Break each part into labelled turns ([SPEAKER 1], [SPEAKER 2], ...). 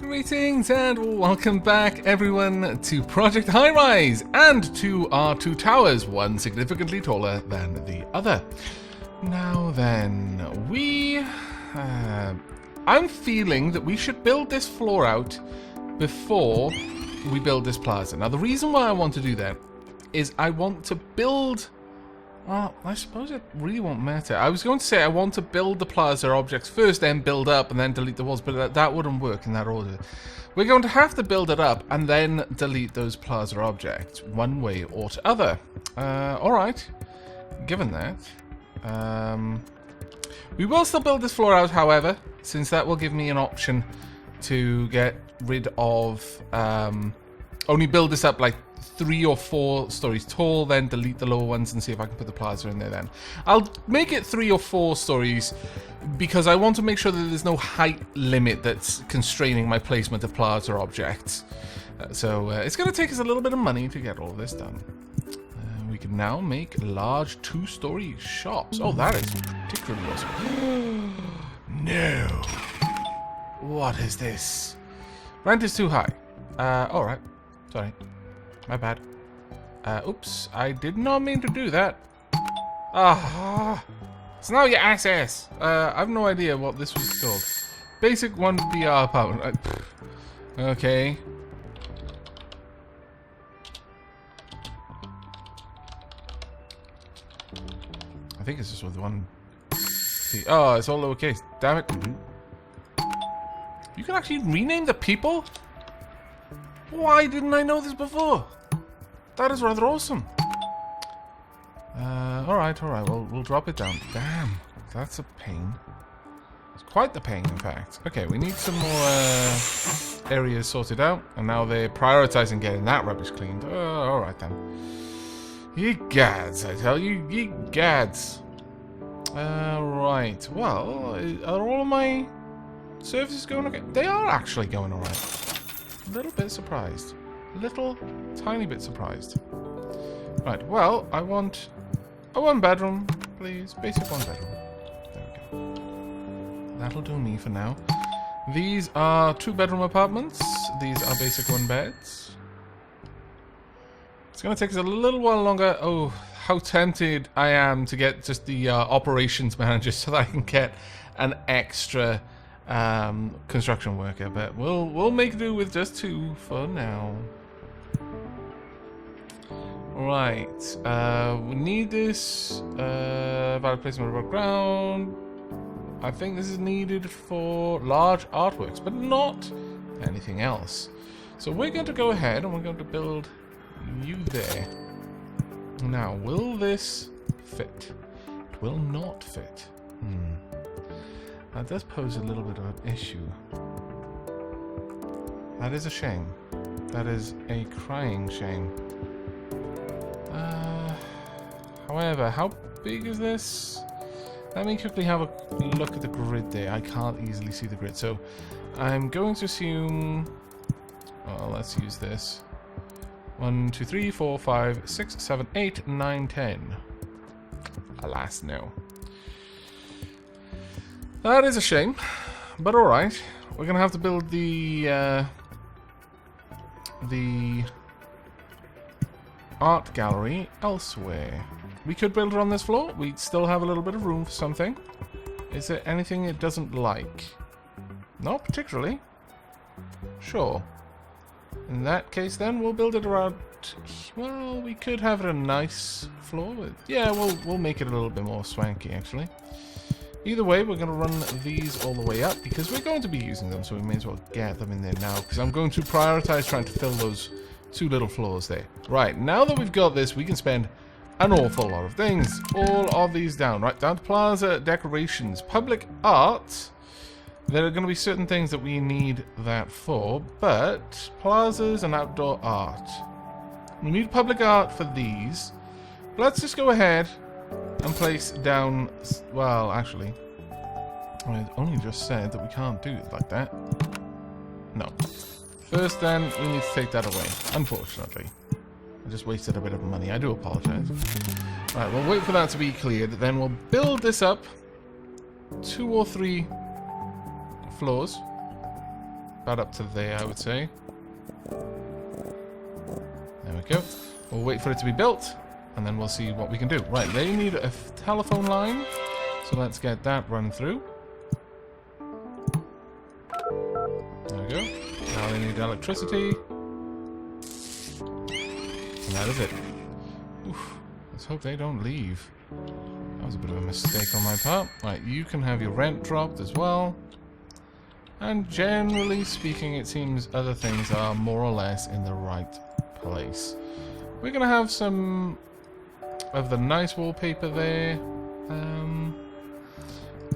[SPEAKER 1] Greetings and welcome back everyone to Project Highrise and to our two towers, one significantly taller than the other. Now then, I'm feeling that we should build this floor out before we build this plaza. Now the reason why I want to do that is I want to build... Well, I suppose it really won't matter. I was going to say I want to build the plaza objects first, then build up, and then delete the walls, but that wouldn't work in that order. We're going to have to build it up, and then delete those plaza objects, one way or the other. Alright. Given that. We will still build this floor out, however, since that will give me an option to get rid of... only build this up like 3 or 4 stories tall, then delete the lower ones and see if I can put the plaza in there then. I'll make it 3 or 4 stories because I want to make sure that there's no height limit that's constraining my placement of plaza objects. So it's going to take us a little bit of money to get all of this done. We can now make large 2-story shops. Oh, that is particularly awesome. No. What is this? Rent is too high. Alright. Sorry. My bad. Oops. I did not mean to do that. Ah. So now your ass. I have no idea what this was called. Basic 1 BR apartment. Okay. I think it's just with 1. Oh, it's all lowercase. Damn it. You can actually rename the people? Why didn't I know this before? That is rather awesome. Alright, we'll drop it down. Damn, that's a pain. It's quite the pain, in fact. Okay, we need some more areas sorted out, and now they're prioritizing getting that rubbish cleaned. Alright then. Ye gads, I tell you, ye gads. Right, well, are all of my services going okay? They are actually going alright. A little bit surprised. Little tiny bit surprised. Right, well, I want a 1-bedroom, please. Basic 1-bedroom. There we go. That'll do me for now. These are 2-bedroom apartments. These are basic 1-beds. It's going to take us a little while longer. Oh, how tempted I am to get just the operations manager so that I can get an extra construction worker, but we'll make do with just 2 for now. Right, we need this valid placement above ground. I think this is needed for large artworks, but not anything else. So we're going to go ahead and we're going to build you there. Now, will this fit? It will not fit. That does pose a little bit of an issue. That is a shame. That is a crying shame. However, how big is this? Let me quickly have a look at the grid there. I can't easily see the grid, so I'm going to assume... Well, let's use this. 1, 2, 3, 4, 5, 6, 7, 8, 9, 10. Alas, no. That is a shame, but alright. We're going to have to build the art gallery elsewhere. We could build it on this floor. We'd still have a little bit of room for something. Is there anything it doesn't like? Not particularly. Sure. In that case, then, we'll build it around... Well, we could have it a nice floor. But yeah, we'll make it a little bit more swanky, actually. Either way, we're going to run these all the way up because we're going to be using them, so we may as well get them in there now because I'm going to prioritize trying to fill those 2 little floors there. Right, now that we've got this, we can spend an awful lot of things. All of these down, right? Down to plaza decorations. Public art. There are going to be certain things that we need that for, but plazas and outdoor art. We need public art for these. Let's just go ahead and place down... Well, actually, I only just said that we can't do it like that. No. First, then, we need to take that away, unfortunately. I just wasted a bit of money. I do apologize. Right, we'll wait for that to be cleared. Then we'll build this up. 2 or 3 floors. About up to there, I would say. There we go. We'll wait for it to be built, and then we'll see what we can do. Right, they need a telephone line, so let's get that run through. There we go. Now they need electricity. And that is it. Oof. Let's hope they don't leave. That was a bit of a mistake on my part. Right, you can have your rent dropped as well. And generally speaking, it seems other things are more or less in the right place. We're going to have some of the nice wallpaper there.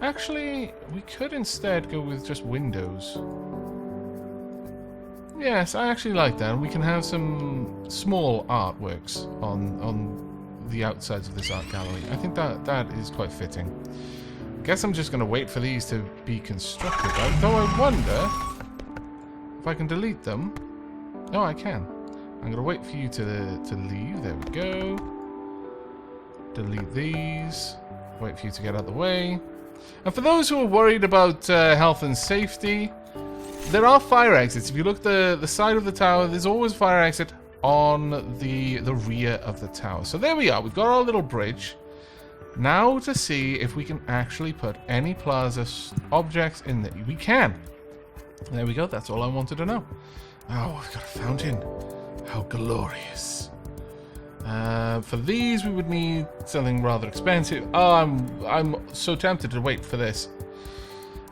[SPEAKER 1] Actually, we could instead go with just windows. Yes, I actually like that. We can have some small artworks on the outsides of this art gallery. I think that is quite fitting. Guess I'm just going to wait for these to be constructed. Though I wonder if I can delete them. No, I can. I'm going to wait for you to leave. There we go. Delete these. Wait for you to get out of the way. And for those who are worried about health and safety, there are fire exits. If you look at the side of the tower, there's always a fire exit on the rear of the tower. So there we are. We've got our little bridge. Now to see if we can actually put any plaza objects in there. We can. There we go. That's all I wanted to know. Oh, we've got a fountain. How glorious. For these, we would need something rather expensive. Oh, I'm so tempted to wait for this.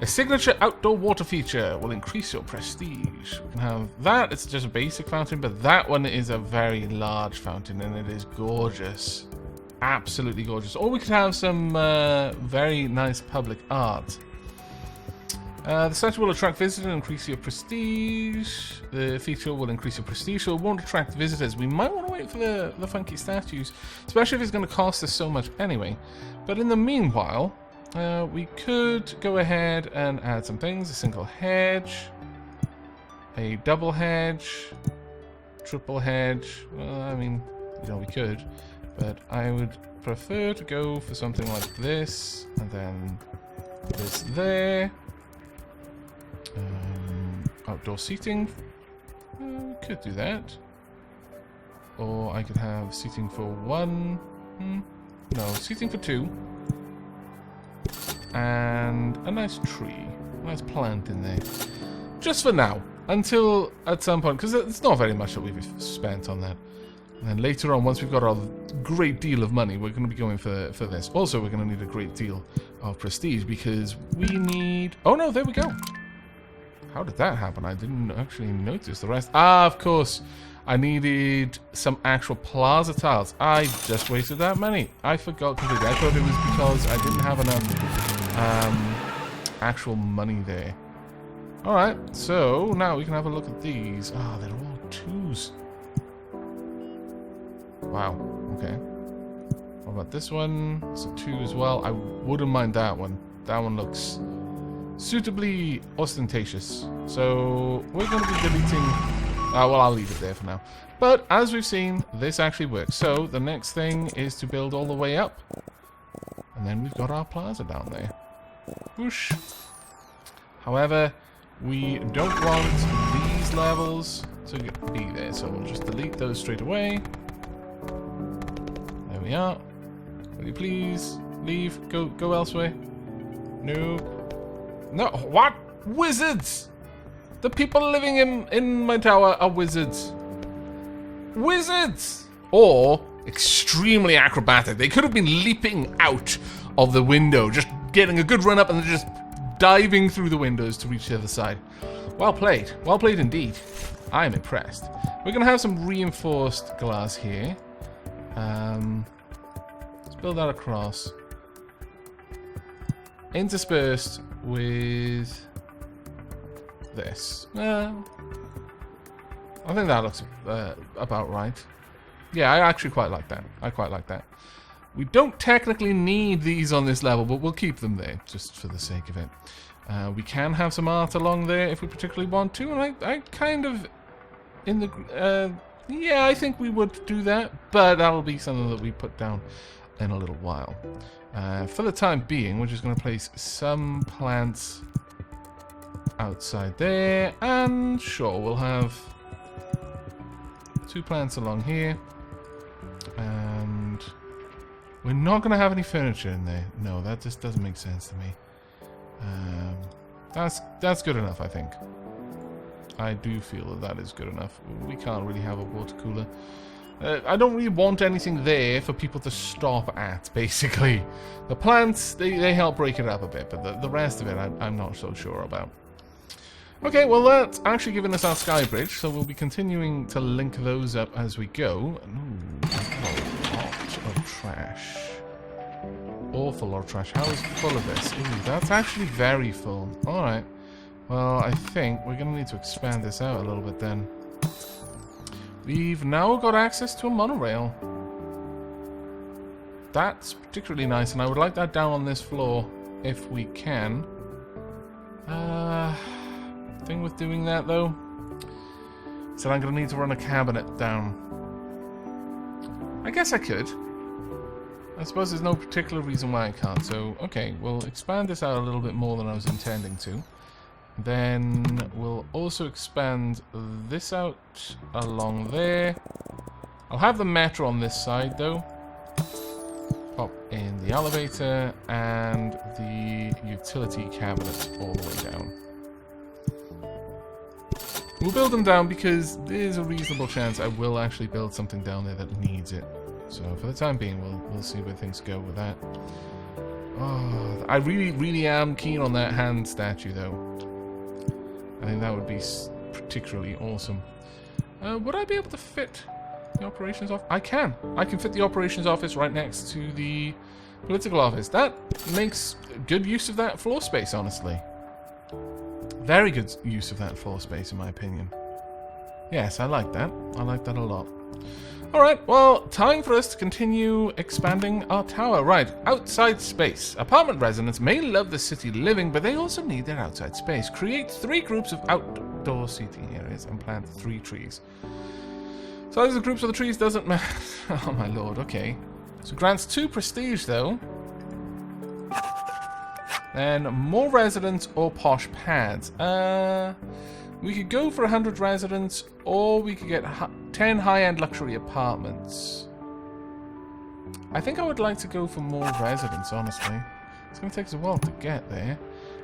[SPEAKER 1] A signature outdoor water feature will increase your prestige. We can have that. It's just a basic fountain, but that one is a very large fountain, and it is gorgeous. Absolutely gorgeous. Or we could have some very nice public art. The statue will attract visitors and increase your prestige. The feature will increase your prestige, so it won't attract visitors. We might want to wait for the funky statues, especially if it's going to cost us so much anyway. But in the meanwhile, we could go ahead and add some things. A single hedge, a double hedge, triple hedge. Well, I mean, you know, we could, but I would prefer to go for something like this, and then this there. Outdoor seating. We could do that. Or I could have seating for one. No, seating for two. And a nice tree. Nice plant in there. Just for now. Until at some point. Because it's not very much that we've spent on that. And then later on, once we've got a great deal of money, we're going to be going for this. Also, we're going to need a great deal of prestige. Because we need... Oh no, there we go. How did that happen? I didn't actually notice the rest. Ah, of course. I needed some actual plaza tiles. I just wasted that money. I forgot completely. I thought it was because I didn't have enough actual money there. Alright, so now we can have a look at these. Ah, they're all twos. Wow, okay. What about this one? It's a 2 as well. I wouldn't mind that one. That one looks suitably ostentatious. So we're going to be deleting... well, I'll leave it there for now. But as we've seen, this actually works. So the next thing is to build all the way up. And then we've got our plaza down there. Whoosh. However, we don't want these levels to be there. So we'll just delete those straight away. There we are. Will you please leave? Go elsewhere. No. No, what? Wizards! The people living in my tower are wizards. Wizards! Or extremely acrobatic. They could have been leaping out of the window, just getting a good run up and then just diving through the windows to reach the other side. Well played. Well played indeed. I am impressed. We're going to have some reinforced glass here. Let's build that across. Interspersed with this. I think that looks about right. Yeah, I actually quite like that. I quite like that. We don't technically need these on this level, but we'll keep them there just for the sake of it. We can have some art along there if we particularly want to, and I kind of in the yeah, I think we would do that, but that'll be something that we put down in a little while. For the time being, we're just going to place some plants outside there. And sure, we'll have 2 plants along here. And we're not going to have any furniture in there. No, that just doesn't make sense to me. That's good enough, I think. I do feel that that is good enough. We can't really have a water cooler. I don't really want anything there for people to stop at, basically. The plants, they help break it up a bit, but the rest of it I'm not so sure about. Okay, well that's actually given us our sky bridge, so we'll be continuing to link those up as we go. Ooh, a lot of trash. Awful lot of trash. How is full of this? Ooh, that's actually very full. Alright. Well, I think we're going to need to expand this out a little bit then. We've now got access to a monorail. That's particularly nice, and I would like that down on this floor if we can. Thing with doing that, though, is that I'm going to need to run a cabinet down. I guess I could. I suppose there's no particular reason why I can't. So, okay, we'll expand this out a little bit more than I was intending to. Then we'll also expand this out along there. I'll have the metro on this side, though. Pop in the elevator and the utility cabinet all the way down. We'll build them down because there's a reasonable chance I will actually build something down there that needs it. So for the time being, we'll see where things go with that. Oh, I really am keen on that hand statue, though. I think that would be particularly awesome. Would I be able to fit the operations office? I can. I can fit the operations office right next to the political office. That makes good use of that floor space, honestly. Very good use of that floor space, in my opinion. Yes, I like that. I like that a lot. Alright, well, time for us to continue expanding our tower. Right, outside space. Apartment residents may love the city living, but they also need their outside space. Create 3 groups of outdoor seating areas and plant 3 trees. Size of the groups of the trees doesn't matter. Oh my lord, okay. So grants 2 prestige, though. Then more residents or posh pads. We could go for 100 residents, or we could get 10 high-end luxury apartments. I think I would like to go for more residents, honestly. It's going to take us a while to get there.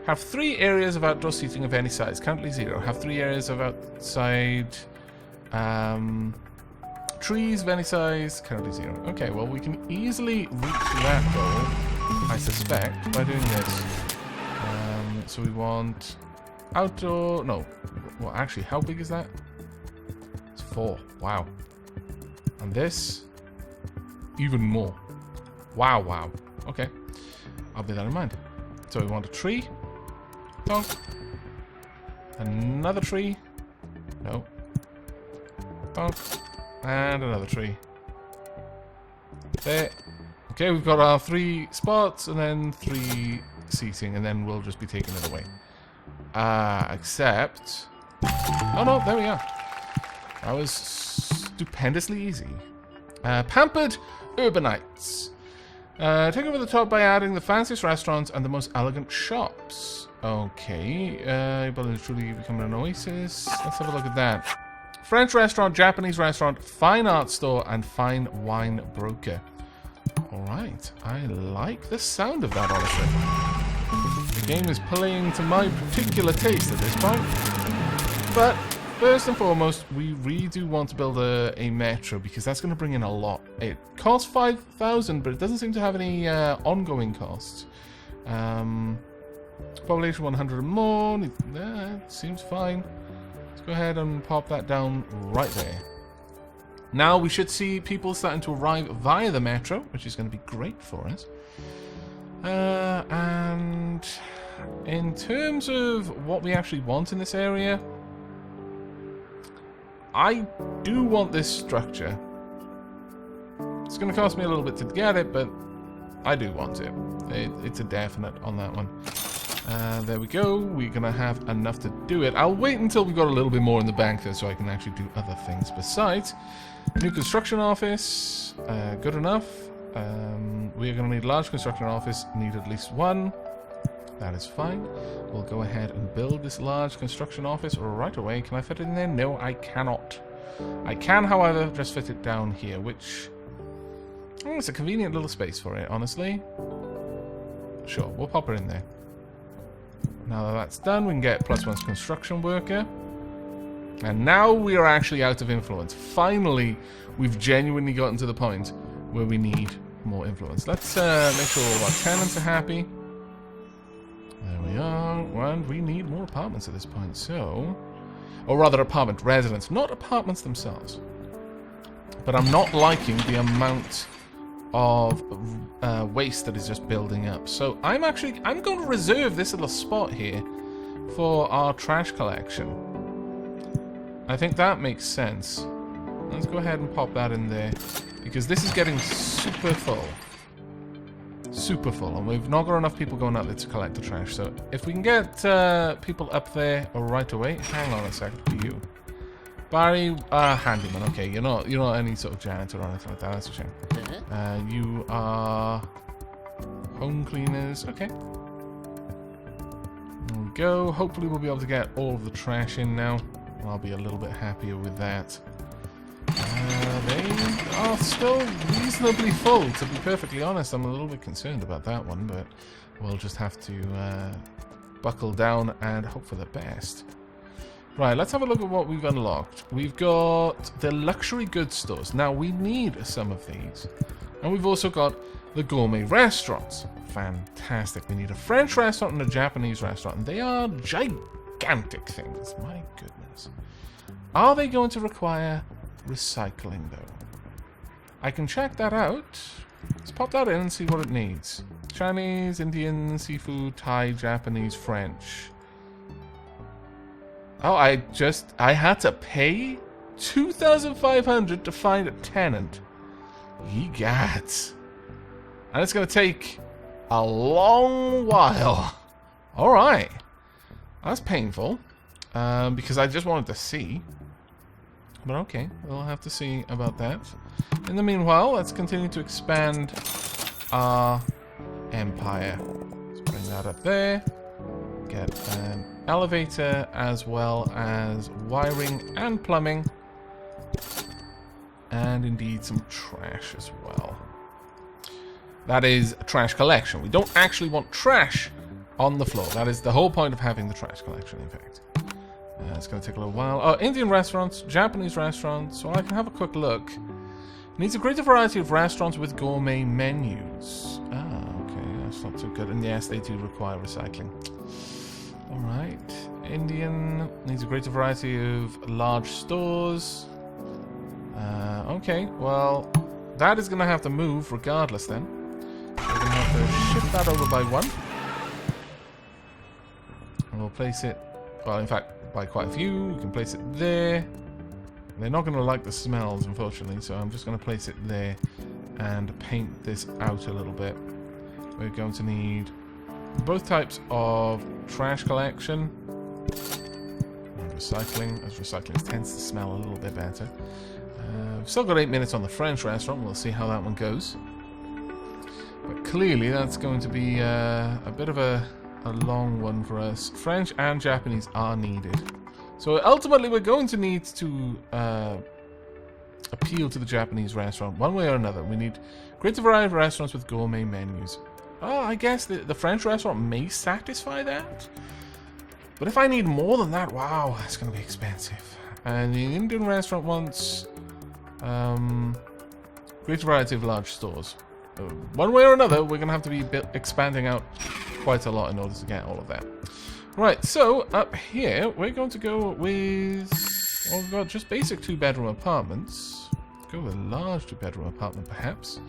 [SPEAKER 1] Have 3 areas of outdoor seating of any size. Currently 0. Have 3 areas of outside trees of any size. Currently 0. Okay, well, we can easily reach that goal, I suspect, by doing this. So we want outdoor... No. Well, actually, how big is that? It's 4. Wow. And this? Even more. Wow, wow. Okay. I'll bear that in mind. So we want a tree. Donk. Another tree. No. Donk. And another tree. There. Okay, we've got our 3 spots and then 3 seating, and then we'll just be taking it away. Except... Oh no, there we are. That was stupendously easy. Pampered urbanites. Take over the top by adding the fanciest restaurants and the most elegant shops. Okay. Able to truly become an oasis. Let's have a look at that. French restaurant, Japanese restaurant, fine art store, and fine wine broker. Alright. I like the sound of that, honestly. The game is playing to my particular taste at this point. But first and foremost, we really do want to build a metro, because that's going to bring in a lot. It costs 5,000, but it doesn't seem to have any ongoing costs. Population 100 or more. Seems fine. Let's go ahead and pop that down right there. Now we should see people starting to arrive via the metro, which is going to be great for us. And in terms of what we actually want in this area, I do want this structure. It's going to cost me a little bit to get it, but I do want it. It's a definite on that one. There we go. We're going to have enough to do it. I'll wait until we've got a little bit more in the bank there so I can actually do other things besides. New construction office. Good enough. We are going to need a large construction office. Need at least 1. That is fine. We'll go ahead and build this large construction office right away. Can I fit it in there? No, I cannot. I can, however, just fit it down here, which... it's a convenient little space for it, honestly. Sure, we'll pop it in there. Now that that's done, we can get +1 construction worker. And now we are actually out of influence. Finally, we've genuinely gotten to the point where we need more influence. Let's make sure all our tenants are happy. There we are. And we need more apartments at this point, so... or rather, apartment residents, not apartments themselves. But I'm not liking the amount of waste that is just building up. So I'm going to reserve this little spot here for our trash collection. I think that makes sense. Let's go ahead and pop that in there, because this is getting super full. Super full, and we've not got enough people going up there to collect the trash. So if we can get people up there right away. Hang on a second for you. Barry, handyman. Okay, you're not any sort of janitor or anything like that. That's a shame. You are home cleaners. Okay. There we go. Hopefully we'll be able to get all of the trash in now. I'll be a little bit happier with that. They are still reasonably full, to be perfectly honest. I'm a little bit concerned about that one, but we'll just have to buckle down and hope for the best. Right, let's have a look at what we've unlocked. We've got the luxury goods stores. Now, we need some of these. And we've also got the gourmet restaurants. Fantastic. We need a French restaurant and a Japanese restaurant. And they are gigantic things. My goodness. Are they going to require recycling, though? I can check that out. Let's pop that in and see what it needs. Chinese, Indian, seafood, Thai, Japanese, French. Oh, I had to pay 2,500 to find a tenant. Egad. And it's going to take a long while. Alright. That's painful. Because I just wanted to see. But okay, we'll have to see about that. In the meanwhile, let's continue to expand our empire. Let's bring that up there. Get an elevator as well as wiring and plumbing. And indeed some trash as well. That is a trash collection. We don't actually want trash on the floor. That is the whole point of having the trash collection, in fact. It's going to take a little while. Oh, Indian restaurants, Japanese restaurants. Well, I can have a quick look. Needs a greater variety of restaurants with gourmet menus. Ah, okay. That's not too good. And yes, they do require recycling. Alright. Indian needs a greater variety of large stores. Okay, well, that is going to have to move regardless then. We're going to have to shift that over by 1. And we'll place it, well, in fact, by quite a few. We can place it there. They're not going to like the smells, unfortunately, so I'm just going to place it there and paint this out a little bit. We're going to need both types of trash collection and recycling, as recycling tends to smell a little bit better. We've still got 8 minutes on the French restaurant. We'll see how that one goes. But clearly that's going to be a bit of a long one for us. French and Japanese are needed. So ultimately we're going to need to appeal to the Japanese restaurant one way or another. We need greater variety of restaurants with gourmet menus. Oh, I guess the French restaurant may satisfy that. But if I need more than that, wow, that's going to be expensive. And the Indian restaurant wants greater variety of large stores. One way or another, we're going to have to be expanding out quite a lot in order to get all of that. Right, so up here, we're going to go with... well, we've got just basic 2-bedroom apartments. Go with a large 2-bedroom apartment, perhaps.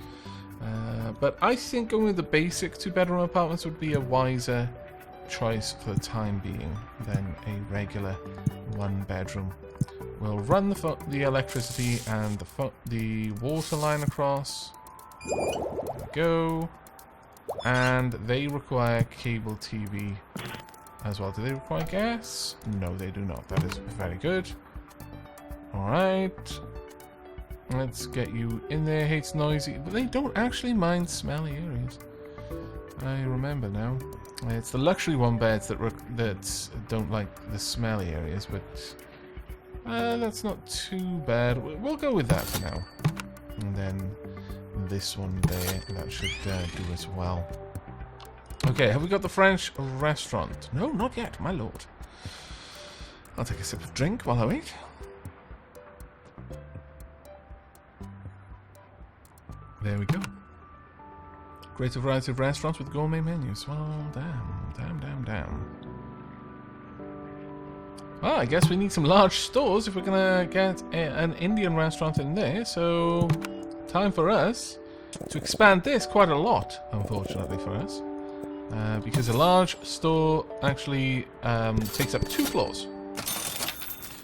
[SPEAKER 1] But I think going with the basic 2-bedroom apartments would be a wiser choice for the time being than a regular 1-bedroom. We'll run the electricity and the water line across. There we go. And they require cable TV as well. Do they require gas? No, they do not. That is very good. Alright. Let's get you in there. Hates noisy. But they don't actually mind smelly areas. I remember now. It's the luxury one beds that don't like the smelly areas, but that's not too bad. We'll go with that for now. And then this one there, that should do as well. Okay, have we got the French restaurant? No, not yet, my lord. I'll take a sip of drink while I wait. There we go. Greater variety of restaurants with gourmet menus. Well, damn. Well, I guess we need some large stores if we're gonna get an Indian restaurant in there, so time for us to expand this quite a lot, unfortunately for us. Because a large store actually takes up 2 floors.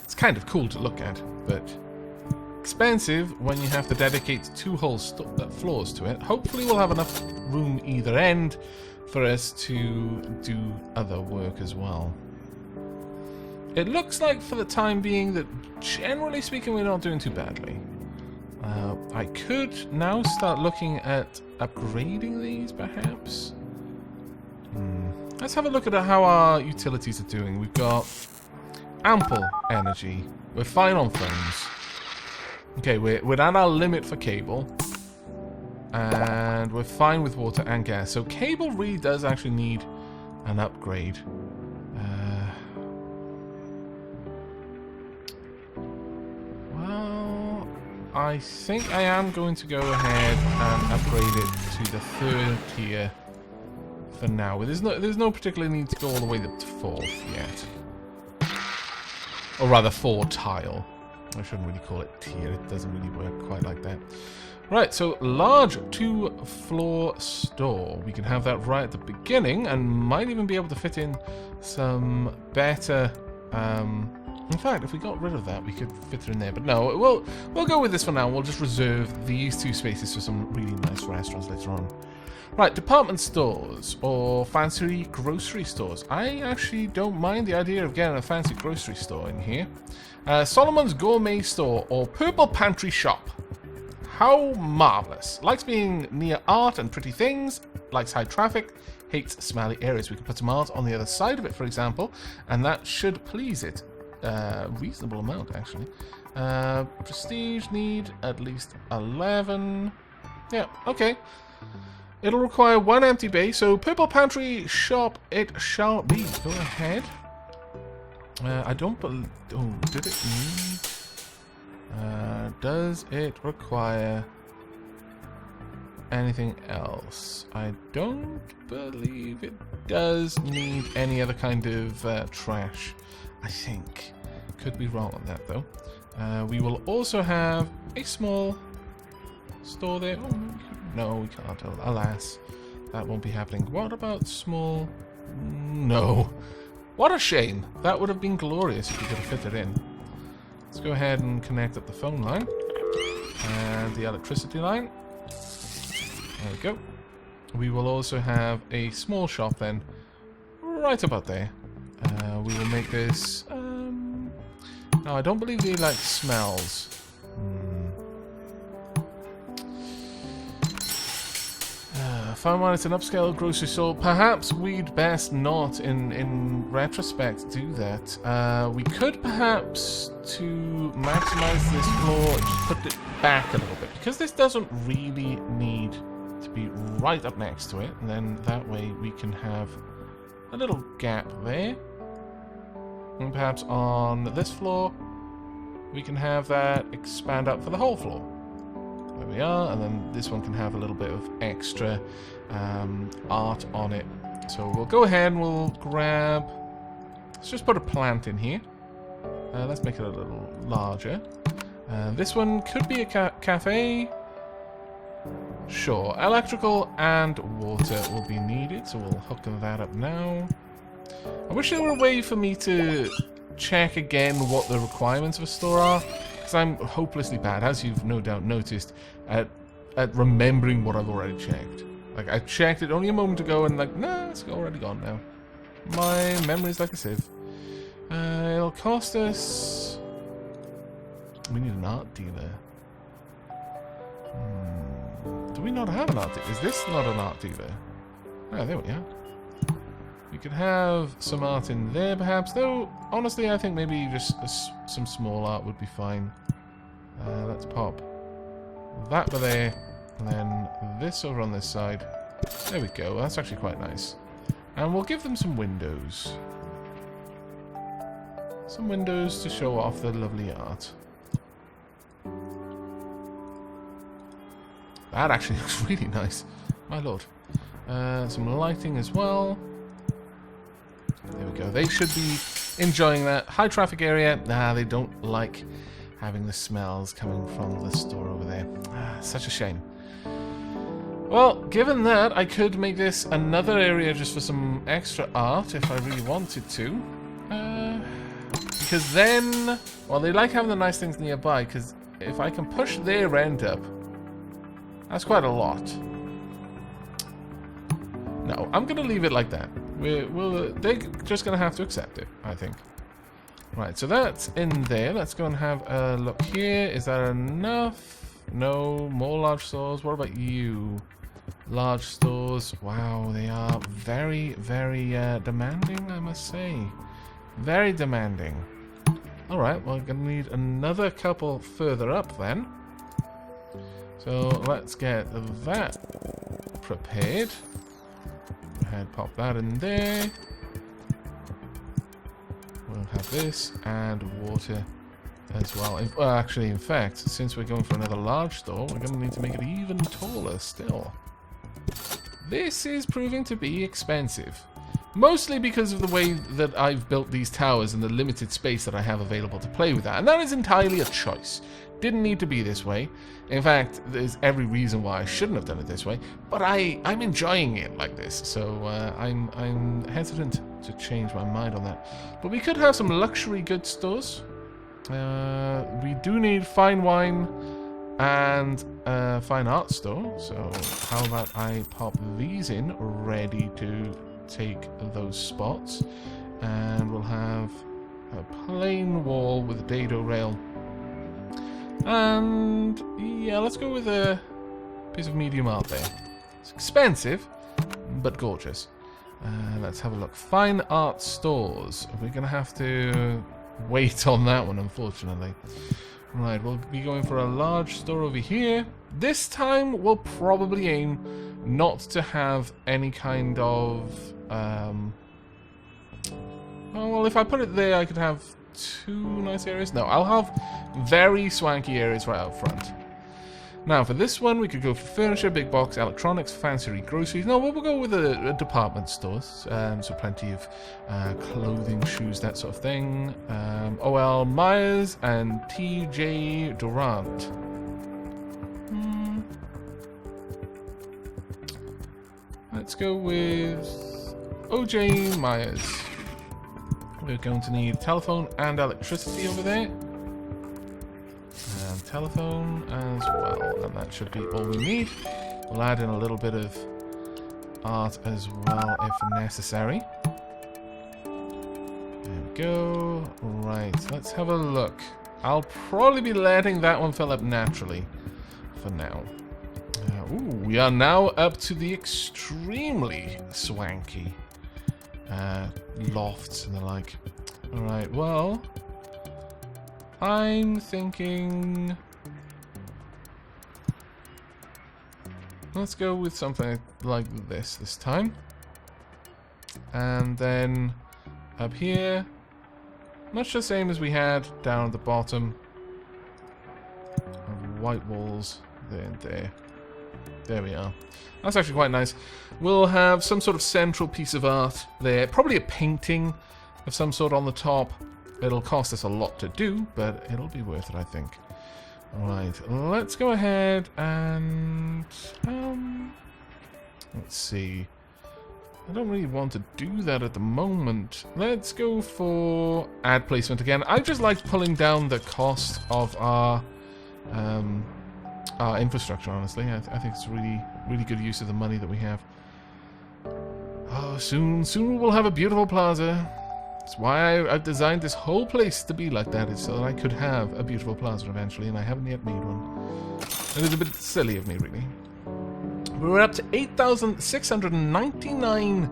[SPEAKER 1] It's kind of cool to look at, but expensive when you have to dedicate 2 whole floors to it. Hopefully we'll have enough room either end for us to do other work as well. It looks like for the time being that generally speaking we're not doing too badly. I could now start looking at upgrading these perhaps. Let's have a look at how our utilities are doing. We've got ample energy. We're fine on phones. Okay, we're at our limit for cable. And we're fine with water and gas. So cable really does actually need an upgrade. Well, I think I am going to go ahead and upgrade it to the 3rd tier for now. There's no particular need to go all the way up to 4th yet. Or rather 4 tile. I shouldn't really call it tier, it doesn't really work quite like that. Right, so large 2-floor store. We can have that right at the beginning and might even be able to fit in some better... in fact, if we got rid of that, we could fit it in there. But no, we'll go with this for now. We'll just reserve these 2 spaces for some really nice restaurants later on. Right, department stores or fancy grocery stores. I actually don't mind the idea of getting a fancy grocery store in here. Solomon's Gourmet Store or Purple Pantry Shop. How marvelous. Likes being near art and pretty things. Likes high traffic. Hates smelly areas. We can put some art on the other side of it, for example, and that should please it. Reasonable amount, actually. Prestige need at least 11. Yeah, okay. It'll require 1 empty bay, so Purple Pantry Shop it shall be. Go ahead. I don't believe... Oh, did it need... does it require anything else? I don't believe it does need any other kind of trash, I think. Could be wrong on that, though. We will also have a small store there. Oh, no, we can't. Alas, that won't be happening. What about small... No. What a shame. That would have been glorious if we could have fit it in. Let's go ahead and connect up the phone line. And the electricity line. There we go. We will also have a small shop then. Right about there. We will make this... No, I don't believe they like smells. Found one, it's an upscale grocery store. Perhaps we'd best not, in retrospect, do that. We could perhaps, to maximize this floor, just put it back a little bit. Because this doesn't really need to be right up next to it. And then that way we can have a little gap there. And perhaps on this floor, we can have that expand up for the whole floor. There we are, and then this one can have a little bit of extra art on it. So we'll go ahead and we'll grab... Let's just put a plant in here. Let's make it a little larger. This one could be a cafe. Sure, electrical and water will be needed, so we'll hook that up now. I wish there were a way for me to check again what the requirements of a store are, because I'm hopelessly bad, as you've no doubt noticed, at remembering what I've already checked. Like, I checked it only a moment ago and like, nah, it's already gone now. My memory's like a sieve. It'll cost us... We need an art dealer. Do we not have an art dealer? Is this not an art dealer? Oh, there we are. We could have some art in there, perhaps. Though, honestly, I think maybe just some small art would be fine. Let's pop that over there, and then this over on this side. There we go. That's actually quite nice. And we'll give them some windows. Some windows to show off the lovely art. That actually looks really nice. My lord. Some lighting as well. There we go. They should be enjoying that. High traffic area. Nah, they don't like having the smells coming from the store over there. Such a shame. Well, given that, I could make this another area just for some extra art if I really wanted to. Because then, well, they like having the nice things nearby, because if I can push their rent up, that's quite a lot. No, I'm going to leave it like that. They're just going to have to accept it, I think. Right, so that's in there. Let's go and have a look here. Is that enough? No, more large stores. What about you? Large stores. Wow, they are very, very demanding, I must say. Very demanding. Alright, well, I'm going to need another couple further up then. So let's get that prepared. Go ahead, pop that in there. We'll have this and water as well. Well, actually, in fact, since we're going for another large store, we're going to need to make it even taller still. This is proving to be expensive. Mostly because of the way that I've built these towers and the limited space that I have available to play with that. And that is entirely a choice. Didn't need to be this way. In fact, there's every reason why I shouldn't have done it this way. But I'm enjoying it like this. So I'm hesitant to change my mind on that. But we could have some luxury goods stores. We do need fine wine and fine art store. So how about I pop these in ready to take those spots, and we'll have a plain wall with a dado rail, and yeah, let's go with a piece of medium art there. It's expensive but gorgeous. Let's have a look. Fine art stores. We're gonna have to wait on that one, unfortunately. Right, we'll be going for a large store over here. This time we'll probably aim not to have any kind of oh, well, if I put it there, I could have two nice areas. No, I'll have very swanky areas right out front. Now, for this one, we could go for furniture, big box, electronics, fancy groceries. No, we'll go with a department stores. So plenty of clothing, shoes, that sort of thing. OL Myers and TJ Durant. Let's go with OJ Myers. We're going to need telephone and electricity over there. And telephone as well. And that should be all we need. We'll add in a little bit of art as well if necessary. There we go. Right, let's have a look. I'll probably be letting that one fill up naturally for now. Ooh, we are now up to the extremely swanky lofts and the like. Alright, well, I'm thinking let's go with something like this time. And then up here, much the same as we had down at the bottom. White walls there and there. There we are. That's actually quite nice. We'll have some sort of central piece of art there. Probably a painting of some sort on the top. It'll cost us a lot to do, but it'll be worth it, I think. Alright, let's go ahead and let's see. I don't really want to do that at the moment. Let's go for ad placement again. I just like pulling down the cost of our infrastructure, honestly. I think it's really good use of the money that we have. Oh, soon we'll have a beautiful plaza. That's why I've designed this whole place to be like that, is so that I could have a beautiful plaza eventually, and I haven't yet made one. It is a bit silly of me, really. We're up to 8,699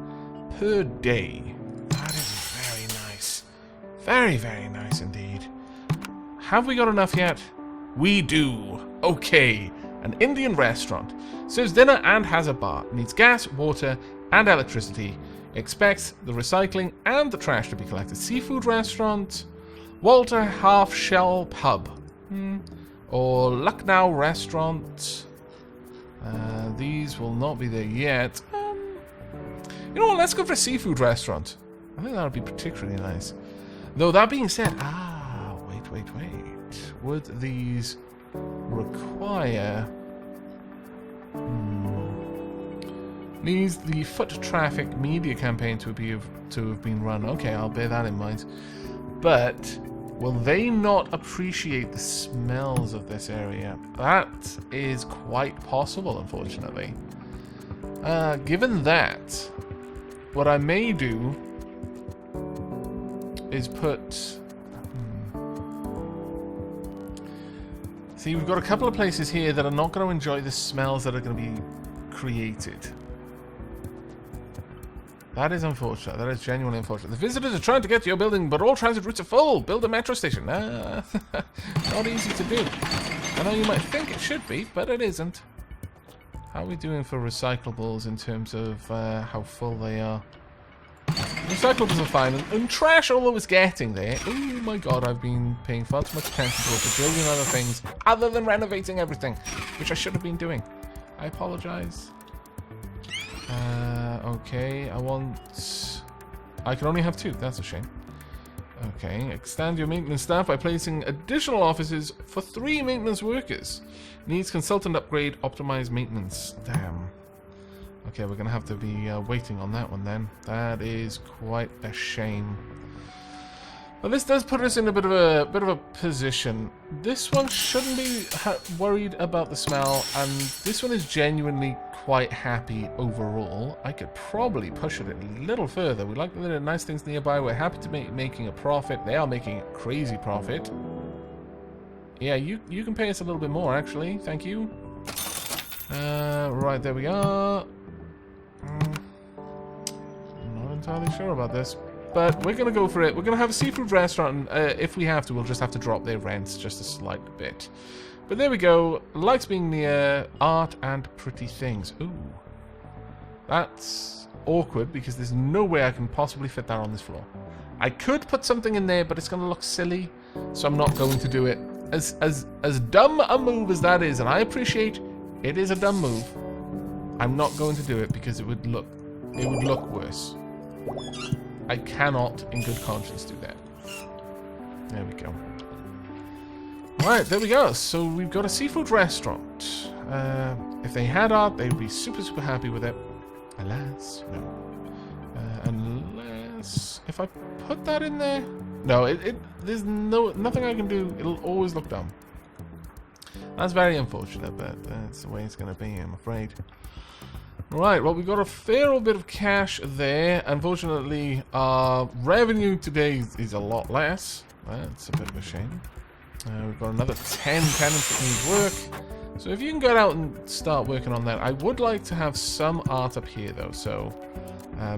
[SPEAKER 1] per day. That is very nice. Very, very nice indeed. Have we got enough yet? We do. Okay. An Indian restaurant. Serves dinner and has a bar. Needs gas, water, and electricity. Expects the recycling and the trash to be collected. Seafood restaurant. Walter Half Shell Pub. Or Lucknow restaurant. These will not be there yet. You know what? Let's go for a seafood restaurant. I think that would be particularly nice. Though that being said, wait. Would these require? Needs the foot traffic media campaign to have been run. Okay, I'll bear that in mind. But will they not appreciate the smells of this area? That is quite possible, unfortunately. Given that, what I may do is put... See, we've got a couple of places here that are not going to enjoy the smells that are going to be created. That is unfortunate. That is genuinely unfortunate. The visitors are trying to get to your building, but all transit routes are full. Build a metro station. Not easy to do. I know you might think it should be, but it isn't. How are we doing for recyclables in terms of how full they are? Recyclables are fine, and trash, although it's getting there. Oh my god, I've been paying far too much attention to a billion other things other than renovating everything, which I should have been doing. I apologize. Okay, I can only have 2, that's a shame. Okay, extend your maintenance staff by placing additional offices for 3 maintenance workers. Needs consultant upgrade, optimize maintenance. Damn. Okay, we're gonna have to be waiting on that one then. That is quite a shame. Well, this does put us in a bit of a position. This one shouldn't be worried about the smell, and this one is genuinely quite happy overall. I could probably push it a little further. We like the nice things nearby. We're happy to be making a profit. They are making a crazy profit. Yeah, you can pay us a little bit more, actually. Thank you. Right, there we are. I'm not entirely sure about this, but we're going to go for it. We're going to have a seafood restaurant, and if we have to, we'll just have to drop their rents just a slight bit. But there we go. Likes being near art and pretty things. Ooh. That's awkward, because there's no way I can possibly fit that on this floor. I could put something in there, but it's going to look silly, so I'm not going to do it. As dumb a move as that is, and I appreciate it is a dumb move, I'm not going to do it because it would look worse. I cannot, in good conscience, do that. There we go. Right, there we go. So we've got a seafood restaurant. If they had art, they'd be super, super happy with it. Alas, no. Unless if I put that in there, no, there's nothing I can do. It'll always look dumb. That's very unfortunate, but that's the way it's going to be, I'm afraid. Right, well, we've got a fair old bit of cash there. Unfortunately, our revenue today is a lot less. That's a bit of a shame. We've got another 10 tenants that need work. So if you can get out and start working on that. I would like to have some art up here, though. So,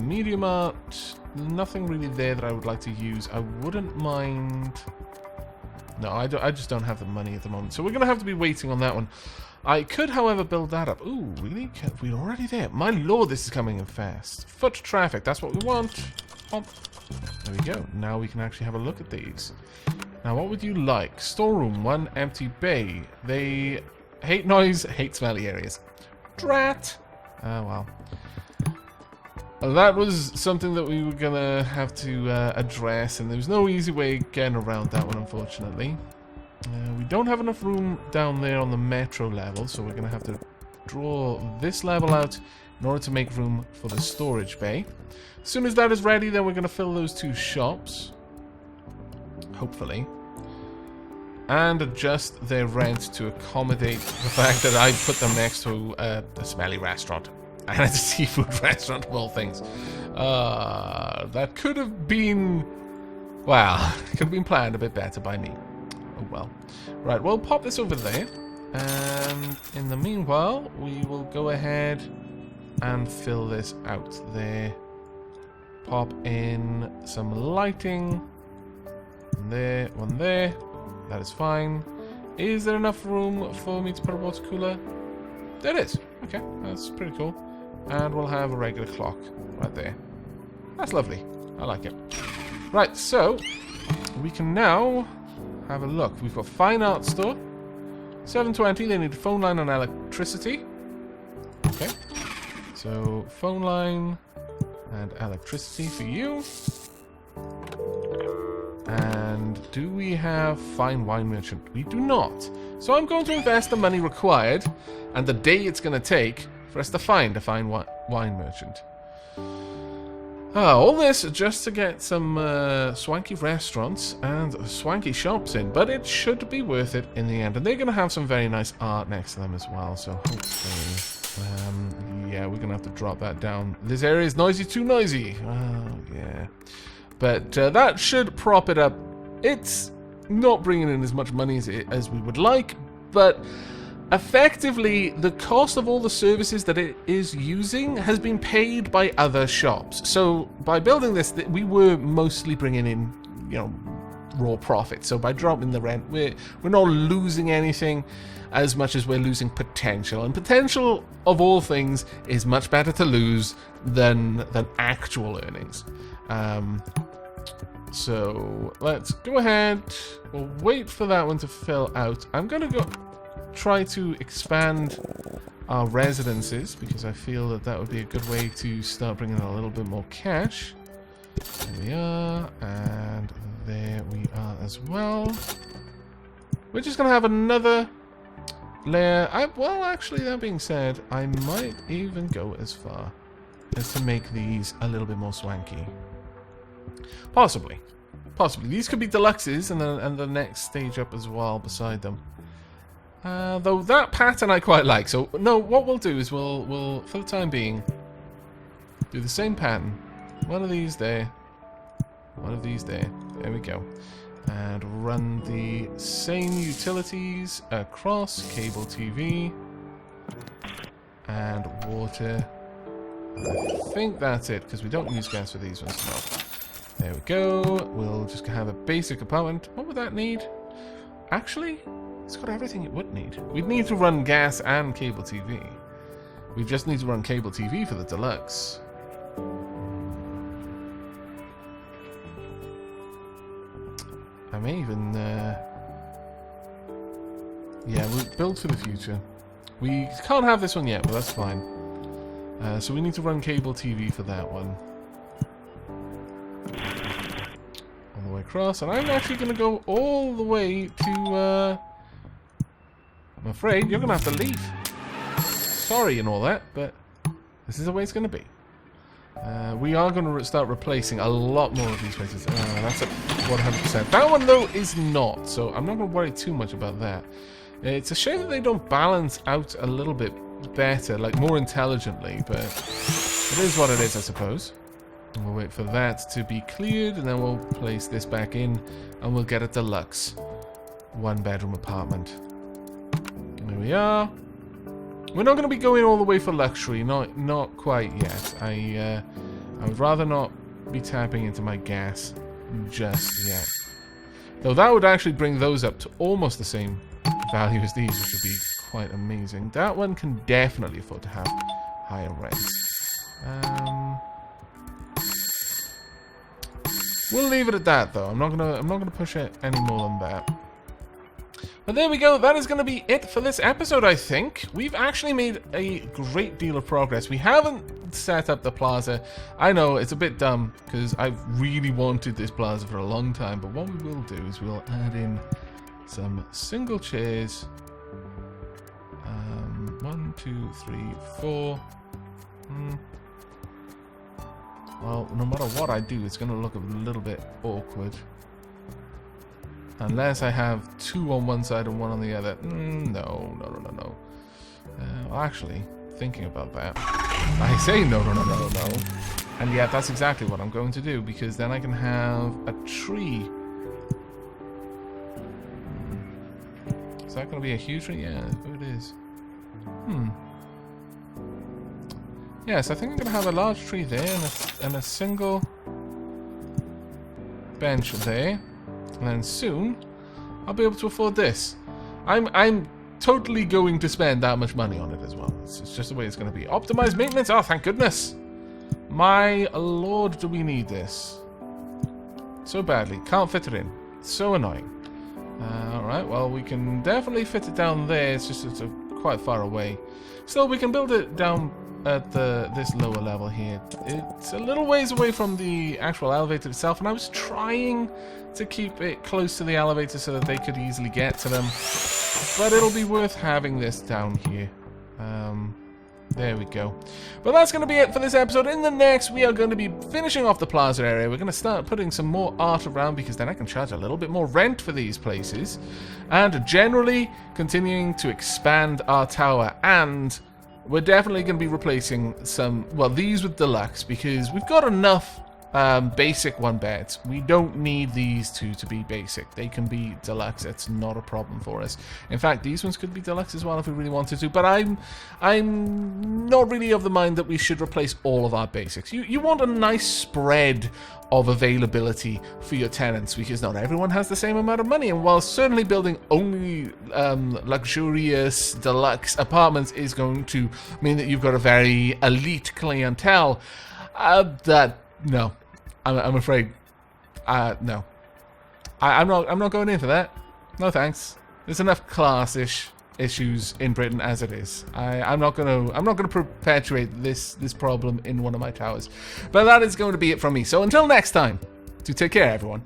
[SPEAKER 1] medium art, nothing really there that I would like to use. I wouldn't mind... No, I just don't have the money at the moment. So we're going to have to be waiting on that one. I could, however, build that up. Ooh, really? We're already there. My lord, this is coming in fast. Foot traffic, that's what we want. Oh, there we go. Now we can actually have a look at these. Now, what would you like? Storeroom, 1 empty bay. They hate noise, hate smelly areas. Drat! Oh, well. That was something that we were going to have to address, and there was no easy way getting around that one, unfortunately. We don't have enough room down there on the metro level, so we're going to have to draw this level out in order to make room for the storage bay. As soon as that is ready, then we're going to fill those 2 shops. Hopefully. And adjust their rent to accommodate the fact that I put them next to a smelly restaurant. And it's a seafood restaurant of all things. That could have been... Well, could have been planned a bit better by me. Oh well. Right, we'll pop this over there. And in the meanwhile, we will go ahead and fill this out there. pop in some lighting. There, one there. That is fine. Is there enough room for me to put a water cooler? There is. Okay, that's pretty cool. And we'll have a regular clock right there. That's lovely. I like it. Right, so we can now have a look. We've got fine art store. 720, they need a phone line and electricity. Okay. So, phone line and electricity for you. And do we have fine wine merchant? We do not. So I'm going to invest the money required and the day it's going to take for us to find a fine wine merchant. All this just to get some swanky restaurants and swanky shops in, but it should be worth it in the end. And they're going to have some very nice art next to them as well, so hopefully... yeah, we're going to have to drop that down. This area is noisy, too noisy. Oh, yeah. But that should prop it up. It's not bringing in as much money as we would like, but... effectively, the cost of all the services that it is using has been paid by other shops. So by building this, we were mostly bringing in, you know, raw profit. So by dropping the rent, we're not losing anything as much as we're losing potential. And potential, of all things, is much better to lose than actual earnings. So let's go ahead. We'll wait for that one to fill out. I'm going to go... try to expand our residences because I feel that that would be a good way to start bringing in a little bit more cash. There we are, and there we are as well. We're just going to have another layer. Well, actually, that being said, I might even go as far as to make these a little bit more swanky. Possibly. Possibly. These could be deluxes and the next stage up as well beside them. Though that pattern I quite like. So, no, what we'll do is we'll for the time being, do the same pattern. One of these there. One of these there. There we go. And run the same utilities across. Cable TV. And water. I think that's it, because we don't use gas for these ones. No. There we go. We'll just have a basic apartment. What would that need? Actually... it's got everything it would need. We'd need to run gas and cable TV. We just need to run cable TV for the deluxe. I may even... yeah, we'll build for the future. We can't have this one yet, but that's fine. So we need to run cable TV for that one. All the way across. And I'm actually going to go all the way to... I'm afraid you're going to have to leave. Sorry and all that, but this is the way it's going to be. We are going to start replacing a lot more of these places. That's at 100%. That one, though, is not, so I'm not going to worry too much about that. It's a shame that they don't balance out a little bit better, like more intelligently, but it is what it is, I suppose. And we'll wait for that to be cleared, and then we'll place this back in, and we'll get a deluxe one-bedroom apartment. There we are. We're not going to be going all the way for luxury, not quite yet. I would rather not be tapping into my gas just yet. Though that would actually bring those up to almost the same value as these, which would be quite amazing. That one can definitely afford to have higher rents. We'll leave it at that, though. I'm not gonna push it any more than that. But there we go, that is going to be it for this episode, I think. We've actually made a great deal of progress. We haven't set up the plaza. I know, it's a bit dumb, because I've really wanted this plaza for a long time, but what we will do is we'll add in some single chairs. 1, 2, 3, 4. Well, no matter what I do, it's going to look a little bit awkward. Unless I have 2 on one side and 1 on the other. No. Actually, thinking about that, I say no. And yet, that's exactly what I'm going to do, because then I can have a tree. Is that going to be a huge tree? Yeah, it is. Yes, I think I'm going to have a large tree there and a single bench there. And then soon, I'll be able to afford this. I'm totally going to spend that much money on it as well. It's just the way it's going to be. Optimized maintenance. Oh, thank goodness. My lord, do we need this? So badly. Can't fit it in. It's so annoying. Alright, well, we can definitely fit it down there. It's just quite far away. Still, we can build it down at this lower level here. It's a little ways away from the actual elevator itself, and I was trying to keep it close to the elevator so that they could easily get to them. But it'll be worth having this down here. There we go. But that's going to be it for this episode. In the next, we are going to be finishing off the plaza area. We're going to start putting some more art around because then I can charge a little bit more rent for these places. And generally continuing to expand our tower. And we're definitely going to be replacing some, well, these with deluxe because we've got enough basic one beds. We don't need these two to be basic. They can be deluxe. It's not a problem for us. In fact, these ones could be deluxe as well if we really wanted to. But I'm not really of the mind that we should replace all of our basics. You want a nice spread of availability for your tenants because not everyone has the same amount of money. And while certainly building only luxurious deluxe apartments is going to mean that you've got a very elite clientele, no. I'm afraid. No. I'm not going in for that. No thanks. There's enough class-ish issues in Britain as it is. I'm not gonna perpetuate this problem in one of my towers. But that is going to be it from me. So until next time, do take care, everyone.